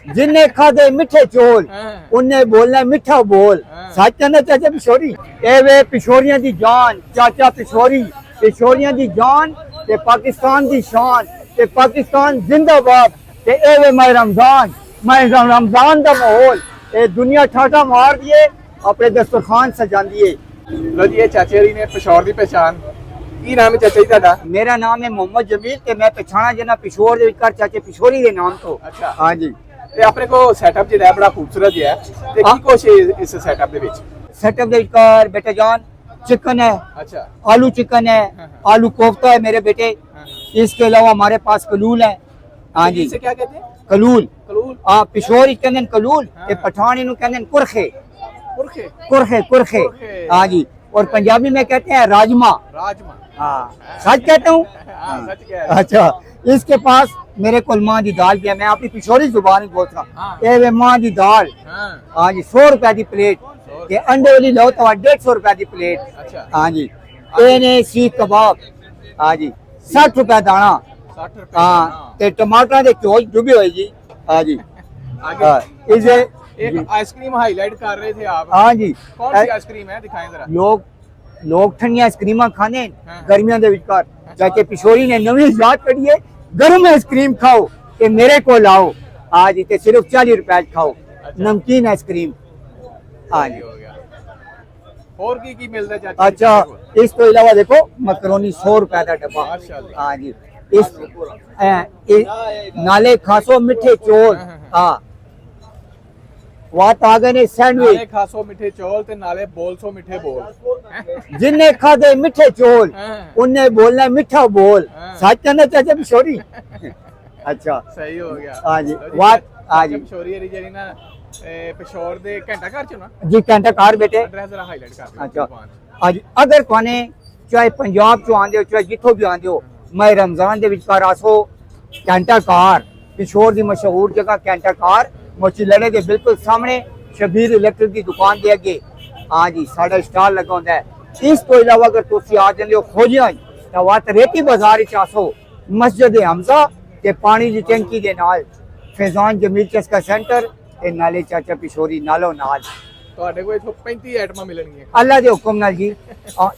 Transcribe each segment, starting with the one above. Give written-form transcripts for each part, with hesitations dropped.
जिन्ने खादे मिठे चोल उन्ने बोलना मिठा बोल। सच कहना चाचा पिछोरी ए वे पिछोरियां दी जान चाचा पिछोरी पिछोरियां दी जान ते पाकिस्तान दी शान ते पाकिस्तान जिंदाबाद ते ए वे मैं रमजान दा माहौल ए दुनिया ठाठा मार दिए अपने दस्तरखान सजा दिए। लो जी ये चाचे जी ने पिशोर दी पहचान की नाम है चाचा जी ਤੁਹਾਡਾ? मेरा नाम है मोहम्मद जमील ते मैं पछाणा जना पिशोर दे विच चाचे पिछोरी दे नाम तो। अच्छा हाँ जी ਤੇ ਆਪਣੇ ਕੋ ਸੈਟਅਪ ਜਿਹੜਾ ਬੜਾ ਖੂਬਸੂਰਤ ਜਿਹਾ ਹੈ ਤੇ ਕੀ ਕੁਛ ਇਸ ਸੈਟਅਪ ਦੇ ਵਿੱਚ? सेटअप दे विच बेटा जान चिकन है, अच्छा आलू चिकन है, आलू कोफ्ता है मेरे बेटे, इसके अलावा हमारे पास कलूल है। हाँ जी इसे क्या कहते हैं? कलूल कलूल हाँ पिशोरी कहते हैं कलूल ते पठानी नु कहते हैं कुरखे पुरखे कुरखे कुरखे। हाँ जी और पंजाबी में कहते हैं राजमा। राजमा हाँ सच कहता हूँ। हाँ सच कह रहे अच्छा इसके पास मेरे को माँ की दाल भी है, मैं अपनी पिछोरी जुबान में बोलता हूँ ये माँ की दाल। हाँ हाँ जी 100 रुपए की प्लेट ये अंडे वाली लो तो 150 रुपए की प्लेट। अच्छा हाँ जी ये ने सीख कबाब हाँ जी 60 रुपए दाना। 60 रुपए हाँ ते टमाटर के चोच डूबे हुए जी। हाँ जी आगे हाँ, इसे एक आइसक्रीम हाईलाइट कर रहे थे आप, हाँ जी कौन सी आइसक्रीम है दिखाएं जरा? लोग ठंडिया आइसक्रीम खाने हाँ। गर्मियों के विचकार चाचे पिछोरी ने नवी इजाद करी है गर्म आइसक्रीम खाओ ते मेरे को लाओ। हाँ जी ते सिर्फ 40 रुपए खाओ नमकीन आइसक्रीम। हाँ जी हो गया और की मिलता है चाचा? अच्छा इस तो अलावा देखो मकरोनी 100 रुपए का डब्बा। माशाल्लाह। हाँ जी नाले खासो मिठे चोल। हाँ वात आ गए ने नाले सैंडविच खासो मिठे चौल ते नाले बोलसो मिठे बोल। जिन्ने खादे मिठे चोल हाँ। उन्ने बोलना मिठा बोल। हाँ। सच कहना चाचा पिछोरी। अच्छा सही हो गया। हाँ जी लो वात हाँ जी पिशोरी वाली ਜਿਹੜੀ ਨਾ ਪਿਸ਼ੌਰ ਦੇ ਘੰਟਾ ਘਰ ਚ ਨਾ जी घंटा कार बेटे। ਐਡਰੈਸ ਜਰਾ ਹਾਈਲਾਈਟ ਕਰ ਦਿਓ अच्छा ਜ਼ੁਬਾਨ 'ਚ। हाँ जी अगर तुहाने चाहे पंजाब चो आंदे हो चाहे जिथों भी आंदे हो मैं रमजान दे विचकार आसो घंटा कार पिछोर दी मशहूर जगह घंटा कार मोची लड़े के बिल्कुल सामने शबीर इलेक्ट्रिक की दुकान दे अगे। हाँ जी साडा स्टॉल लगा होंदा है। इस तो अलावा अगर तुसी आ जांदे हो खोजियां तो वात रेती बाजार विच आसो मस्जिद हमजा ते पानी दी टंकी दे नाल फैजान जमील चस्का सेंटर ते नाले चाचा पिछोरी नालो नाल ਤੁਹਾਡੇ ਕੋਲ ਇਥੋਂ 35 ਆਈਟਮਾਂ ਮਿਲਣਗੀਆਂ। अल्लाह के हुक्म नाल जी।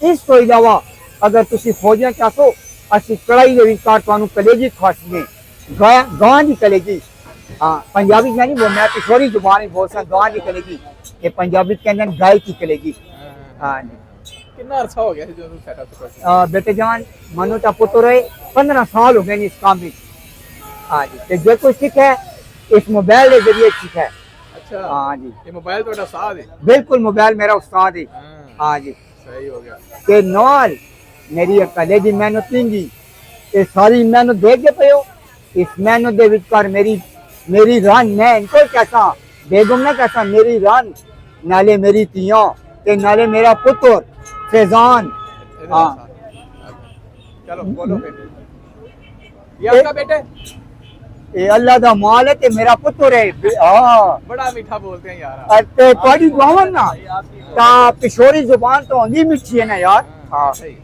इस तो अलावा अगर तुसी खोजना चाहो असि कढ़ाई दे विचकार तुहानू कलेजी खवासीए गां दी कलेजी। हाँ पंजाबी में नहीं बोल मैं पिछोरी जुबान में बोल सकता गां दी कलेजी ये पंजाबी कहते हैं गाय की कलेजी। हाँ जी ਕਿੰਨਾ ਅਰਸਾ ਹੋ ਗਿਆ ਸੀ ਜਦੋਂ ਸੈਟਅਪ ਕੀਤਾ? बेटे जान मनो ता पुत्र रहे 15 साल हो गए इस काम में। हाँ जी ते जो कुछ सीखा है इस मोबाइल के जरिए सीखा है। ਅੱਛਾ हाँ जी ਇਹ ਮੋਬਾਈਲ ਤੁਹਾਡਾ ਸਾਥ ਹੈ? बिल्कुल मोबाइल मेरा उस्ताद है। हाँ जी ਸਹੀ ਹੋ ਗਿਆ। ते नाल मेरी कलेजी मेहनत नहीं ये सारी मेहनत देख के पे हो इस मेहनत दे विचकार मेरी रन मैं इनको कैसा बेगम ना कैसा मेरी रन नाले मेरी तियां ते नाले मेरा पुत्र फैजान। हाँ चलो बोलो फिर ये आपका बेटा है? ये अल्लाह दा माल है ते मेरा पुत्र है। हाँ बड़ा मीठा बोलते हैं यार। ते थोड़ी दुआवन ना ता पिछोरी जुबान तो होंदी मिठी है ना यार। हाँ सही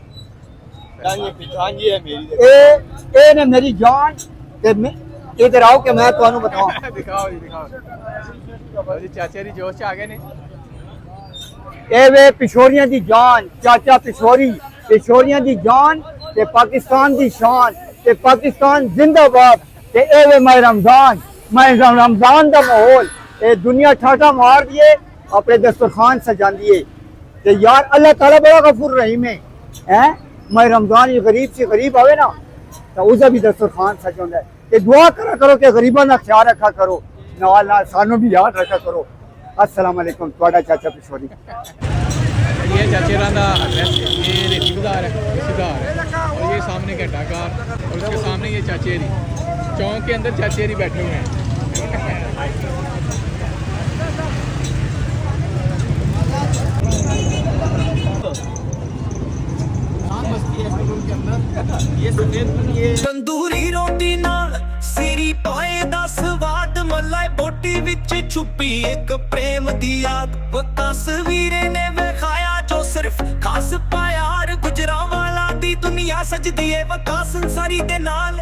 ए ने मेरी जान ते इधर आओ कि मैं तुहानू बताऊं। दिखाओ जी दिखाओ जी चाचा जी जोश च आ गए ने। ए वे पिछोरियां दी जान चाचा पिछोरी पिछोरियां दी जान ते पाकिस्तान दी शान ते पाकिस्तान जिंदाबाद ते ए वे मैं रमजान दा माहौल ए दुनिया ठाठा मार दिए अपने दस्तरखान सजा दिए ते यार अल्लाह ताला बड़ा गफूर रहीम है। हैं मैं रमजान ये गरीब से गरीब आवे ना तो उसे भी दस्तरखान सजांदा है ते दुआ करा करो कि गरीबां दा ख्याल रखा करो नाल नाल सानू भी याद रखा करो। अस्सलाम वालेकुम ਤੁਹਾਡਾ ਚਾਚਾ ਪਿਛੋਰੀ। ये चाचे का एड्रेस ये रेती बाजार है इसी बाजार है और ये सामने घंटा कार और उसके सामने ये चाचे री चौक के अंदर चाचे री बैठे हुए हैं। ਤੰਦੂਰੀ ਰੋਟੀ ਨਾਲ ਸਿਰੀ ਪਾਏ ਦਾ ਸਵਾਦ ਮਲਾਈ ਬੋਟੀ ਵਿੱਚ ਛੁਪੀ ਇੱਕ ਪ੍ਰੇਮ ਦੀ ਯਾਦ ਉਹ ਤਸਵੀਰੇ ਨੇ ਵਿਖਾਇਆ ਜੋ ਸਿਰਫ ਖਾਸ ਪਿਆਰ ਗੁਜਰਾਂ ਵਾਲਾ ਦੀ ਦੁਨੀਆ ਸਜਦੀ ਏ ਵਕਾ ਸੰਸਾਰੀ ਦੇ ਨਾਲ।